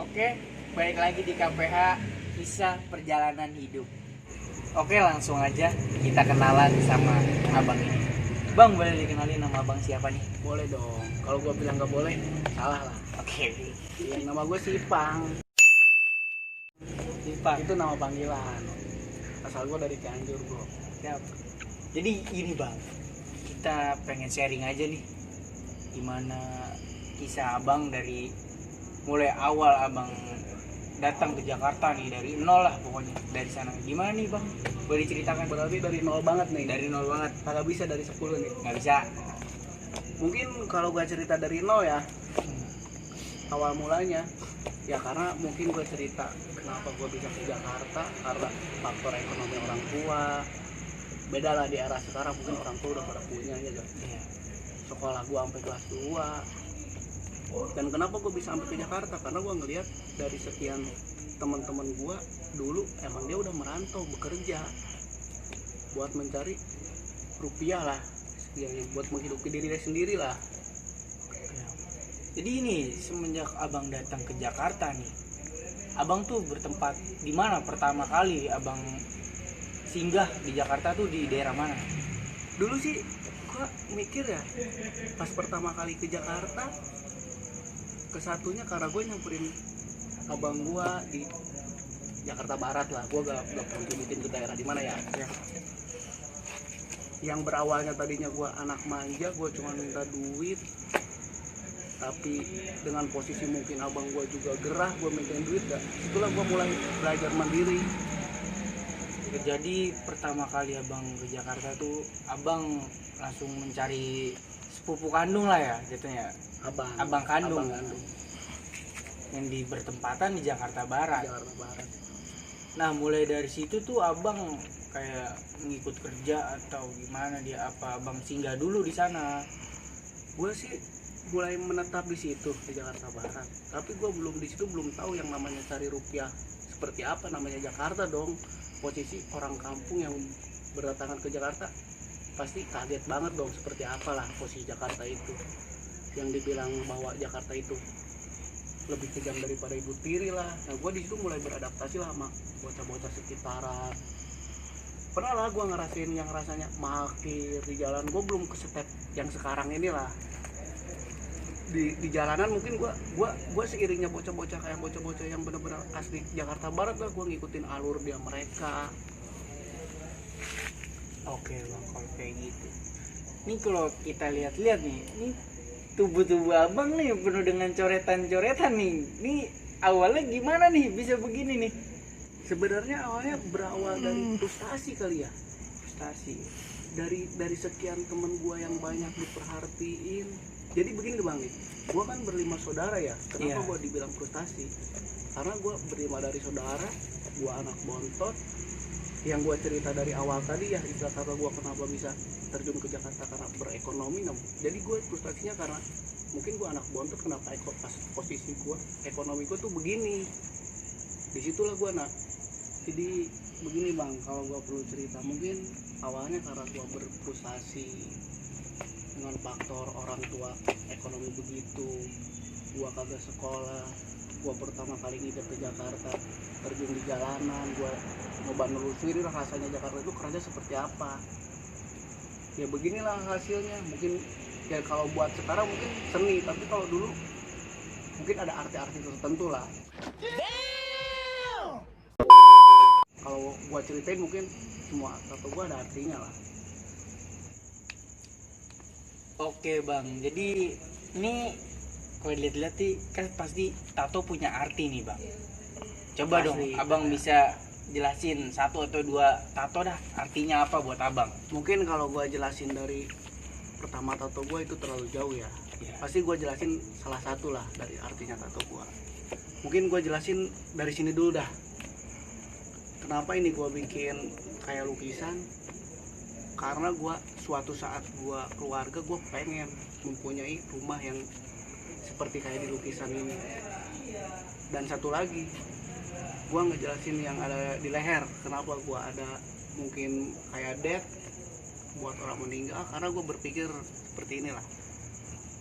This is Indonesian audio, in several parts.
Oke, balik lagi di KPH Kisah Perjalanan Hidup. Oke, langsung aja kita kenalan sama abang ini. Bang, boleh dikenalin nama abang siapa nih? Boleh dong. Kalau gue bilang nggak boleh, salah lah. Oke, Yang nama gue Sipang. Pak. Itu nama panggilan. Asal gue dari Cianjur, bro. Siap. Jadi ini bang, kita pengen sharing aja nih, gimana kisah abang dari mulai awal abang datang ke Jakarta nih, dari nol lah pokoknya, dari sana gimana nih bang, boleh ceritakan? Berarti dari nol banget nih. Dari nol banget, Kagak bisa dari 10 nih. nggak bisa. Mungkin kalau gue cerita dari nol ya, awal mulanya ya karena mungkin gue cerita kenapa gue bisa ke Jakarta karena faktor ekonomi orang tua. Beda lah di era sekarang, mungkin orang tua udah pada punya aja kan. Iya. Sekolah gue sampai kelas 2. Dan kenapa gue bisa sampai ke Jakarta? Karena gue ngelihat dari sekian teman-teman gue dulu emang dia udah merantau bekerja buat mencari rupiah lah, yang buat menghidupi diri dia sendiri lah. Jadi ini semenjak abang datang ke Jakarta nih, abang tuh bertempat di mana pertama kali abang singgah di Jakarta tuh, di daerah mana? Dulu sih gue mikir ya, pas pertama kali ke Jakarta, kesatunya karena gue nyamperin abang gue di Jakarta Barat lah. Gue gak perlu nyebutin ke daerah di mana ya. Yang berawalnya tadinya gue anak manja, gue cuma minta duit, tapi dengan posisi mungkin abang gue juga gerah, gue mintain duit gak. Itulah gue mulai belajar mandiri. Jadi pertama kali abang ke Jakarta tuh abang langsung mencari sepupu kandung lah ya jatuhnya, abang kandung yang di bertempatan di Jakarta Barat. Nah mulai dari situ tuh abang kayak ngikut kerja atau gimana, dia apa abang singgah dulu di sana? Gue sih mulai menetap di situ di Jakarta Barat, tapi gue belum di situ belum tahu yang namanya cari rupiah seperti apa namanya Jakarta dong. Posisi orang kampung yang berdatangan ke Jakarta pasti kaget banget dong, seperti apalah posisi Jakarta itu, yang dibilang bahwa Jakarta itu lebih kejam daripada ibu tiri lah. Nah gue di situ mulai beradaptasi lah sama bocah-bocah sekitaran. Pernah lah gue ngerasain yang rasanya makir di jalan. Gue belum ke step yang sekarang ini lah. Di jalanan mungkin gue seiringnya bocah-bocah kayak bocah-bocah yang benar-benar asli Jakarta Barat lah, gue ngikutin alur dia mereka. Oke bang, kalau kayak gitu. Ini kalau kita lihat-lihat nih, ini tubuh-tubuh abang nih penuh dengan coretan-coretan nih. Ini awalnya gimana nih bisa begini nih? Sebenarnya awalnya berawal dari frustasi kali ya. Frustasi. Dari sekian temen gue yang banyak diperhatiin. Jadi begini bang nih, gue kan berlima saudara ya. Kenapa gue dibilang frustasi? Karena gue berlima dari saudara, gue anak bontot. Yang gue cerita dari awal tadi ya, istilah kata gue kenapa bisa terjun ke Jakarta karena berekonomi. Jadi gue frustasinya karena mungkin gue anak bontot, kenapa pas posisi gue ekonomi gue tuh begini. Disitulah gue jadi begini bang, kalau gue perlu cerita mungkin awalnya karena gue berfrustasi dengan faktor orang tua ekonomi begitu. Gue kagak sekolah, gue pertama kali nginep ke Jakarta, terjun di jalanan, gue nyoba nelusuri lah rasanya Jakarta itu kerja seperti apa. Ya beginilah hasilnya. Mungkin ya kalau buat sekarang mungkin seni, tapi kalau dulu mungkin ada arti-arti tertentu lah. Kalau gue ceritain mungkin semua tato gue ada artinya lah. Oke bang, jadi ini kalau dilihat-lihat kan pasti tato punya arti nih bang. Coba dong abang bisa jelasin satu atau dua tato dah, artinya apa buat abang? Mungkin kalau gue jelasin dari pertama tato gue itu terlalu jauh ya. Pasti gue jelasin salah satu lah dari artinya tato gue. Mungkin gue jelasin dari sini dulu dah. Kenapa ini gue bikin kayak lukisan? Karena gue suatu saat gue keluarga, gue pengen mempunyai rumah yang seperti kayak di lukisan ini. Dan satu lagi, gue ngejelasin yang ada di leher. Kenapa gue ada mungkin kayak death buat orang meninggal? Karena gue berpikir seperti inilah,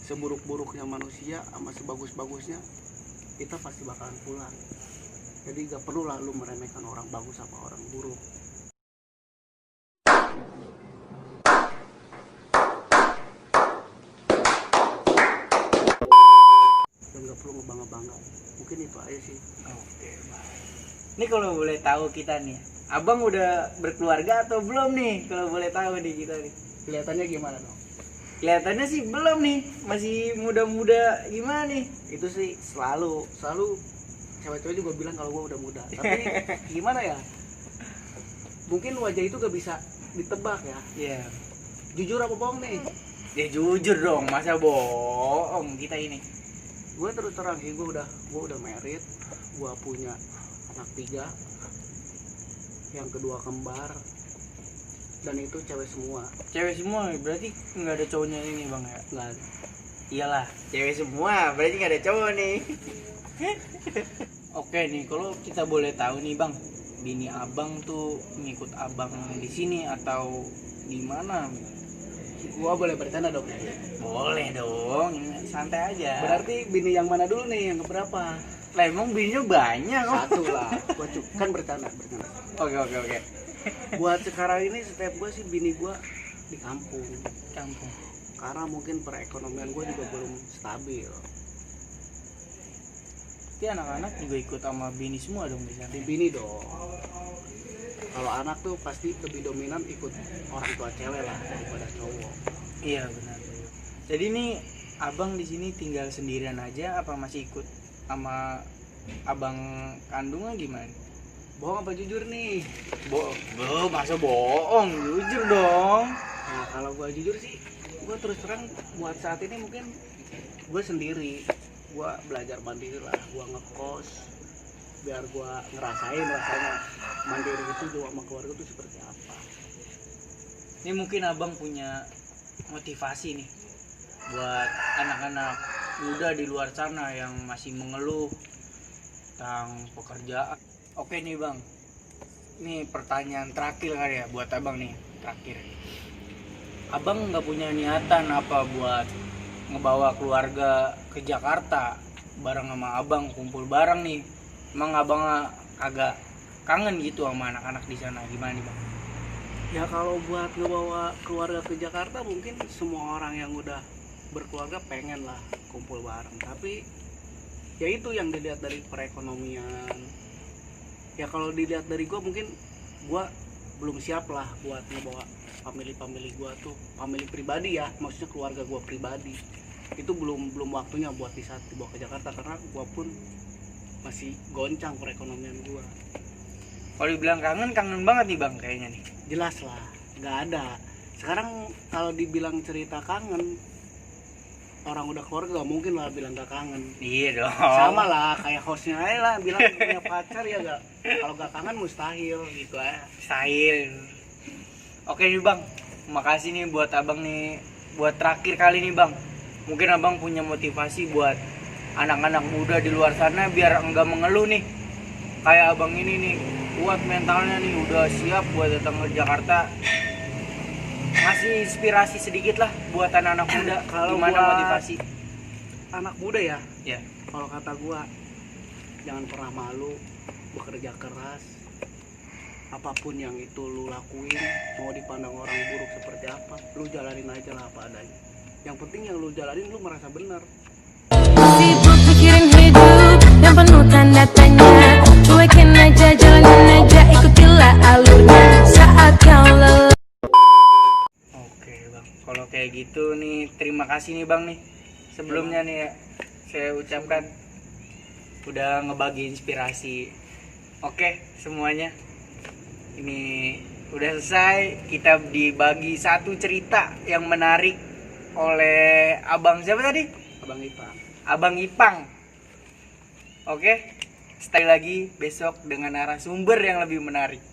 seburuk-buruknya manusia sama sebagus-bagusnya kita pasti bakalan pulang. Jadi gak perlu lah lu meremehkan orang bagus sama orang buruk. Dan gak perlu ngebangga-bangga. Mungkin itu aja sih. Oke, baik. Ini kalau boleh tahu kita nih, abang udah berkeluarga atau belum nih? Kalau boleh tahu nih kita nih. Kelihatannya gimana dong? Kelihatannya sih belum nih, masih muda-muda gimana nih? Itu sih selalu cewek-cewek juga bilang kalau gue udah muda. Tapi gimana ya? Mungkin wajah itu gak bisa ditebak ya. Iya. Jujur apa bohong nih? Ya jujur dong, masa bohong kita ini. Gue terus terang sih, gue udah married, gue punya anak 3, yang kedua kembar, dan itu cewek semua. Cewek semua, berarti nggak ada cowoknya ini bang ya? Nggak ada. Iyalah, cewek semua, berarti nggak ada cowok nih. Oke nih, kalau kita boleh tahu nih bang, bini abang tuh ngikut abang di sini atau di mana? Gue boleh bercanda dong? Boleh dong, santai aja. Berarti bini yang mana dulu nih, yang keberapa? Lah emang bininya banyak kok. Satu lah, kan bercanda. Oke. Buat sekarang ini setiap gue sih bini gue di kampung. Karena mungkin perekonomian gue juga belum stabil. Tapi anak-anak juga ikut sama bini semua dong di sana. Di bini dong. Kalau anak tuh pasti lebih dominan ikut orang tua cewek lah daripada cowok. Iya benar. Jadi nih abang di sini tinggal sendirian aja apa masih ikut sama abang kandungnya gimana? Bohong apa jujur nih? Masa bohong, jujur dong. Nah kalau gue jujur sih, gue terus terang buat saat ini mungkin gue sendiri. Gue belajar mandiri lah, gue ngekos biar gue ngerasain rasanya mandiri itu juga sama keluarga tuh seperti apa. Ini mungkin abang punya motivasi nih buat anak-anak muda di luar sana yang masih mengeluh tentang pekerjaan. Oke nih bang, ini pertanyaan terakhir kali ya buat abang nih, terakhir. Abang nggak punya niatan apa buat ngebawa keluarga ke Jakarta bareng sama abang, kumpul bareng nih? Emang abang agak kangen gitu sama anak-anak di sana, gimana nih bang? Ya kalau buat ngebawa keluarga ke Jakarta mungkin semua orang yang udah berkeluarga pengen lah kumpul bareng. Tapi ya itu yang dilihat dari perekonomian. Ya kalau dilihat dari gue mungkin gue belum siap lah buat ngebawa family gue tuh, family pribadi ya, maksudnya keluarga gue pribadi. Itu belum waktunya buat di saat dibawa ke Jakarta karena gue pun masih goncang perekonomian gue. Kalau dibilang kangen banget nih bang kayaknya nih. Jelas lah, nggak ada. Sekarang kalau dibilang cerita kangen, orang udah keluarga gak mungkin lah bilang gak kangen. Iya dong. Sama lah kayak hostnya aja lah bilang punya pacar ya gak. Kalau gak kangen mustahil gitu aja. Mustahil. Oke nih bang, makasih nih buat abang nih, buat terakhir kali nih bang. Mungkin abang punya motivasi buat anak-anak muda di luar sana biar enggak mengeluh nih. Kayak abang ini nih, kuat mentalnya nih, udah siap buat datang ke Jakarta. Ngasih inspirasi sedikit lah buat anak-anak muda. Kalau gimana buat motivasi anak muda ya, ya? kalau kata gua jangan pernah malu, bekerja keras. Apapun yang itu lu lakuin, mau dipandang orang buruk seperti apa, lu jalanin aja lah apa adanya. Yang penting yang lu jalanin lu merasa benar. Sibuk pikirin hidup yang penuh tanda tanya, cuekin aja, jalanin aja, ikutilah alurnya saat kau lelah. Oke bang, kalau kayak gitu nih, terima kasih nih bang nih. Sebelumnya nih ya, saya ucapkan udah ngebagi inspirasi. Oke semuanya, ini udah selesai. Kita dibagi satu cerita yang menarik oleh abang siapa tadi? Abang Ipang. Abang Ipang. Oke, sekali lagi besok dengan narasumber yang lebih menarik.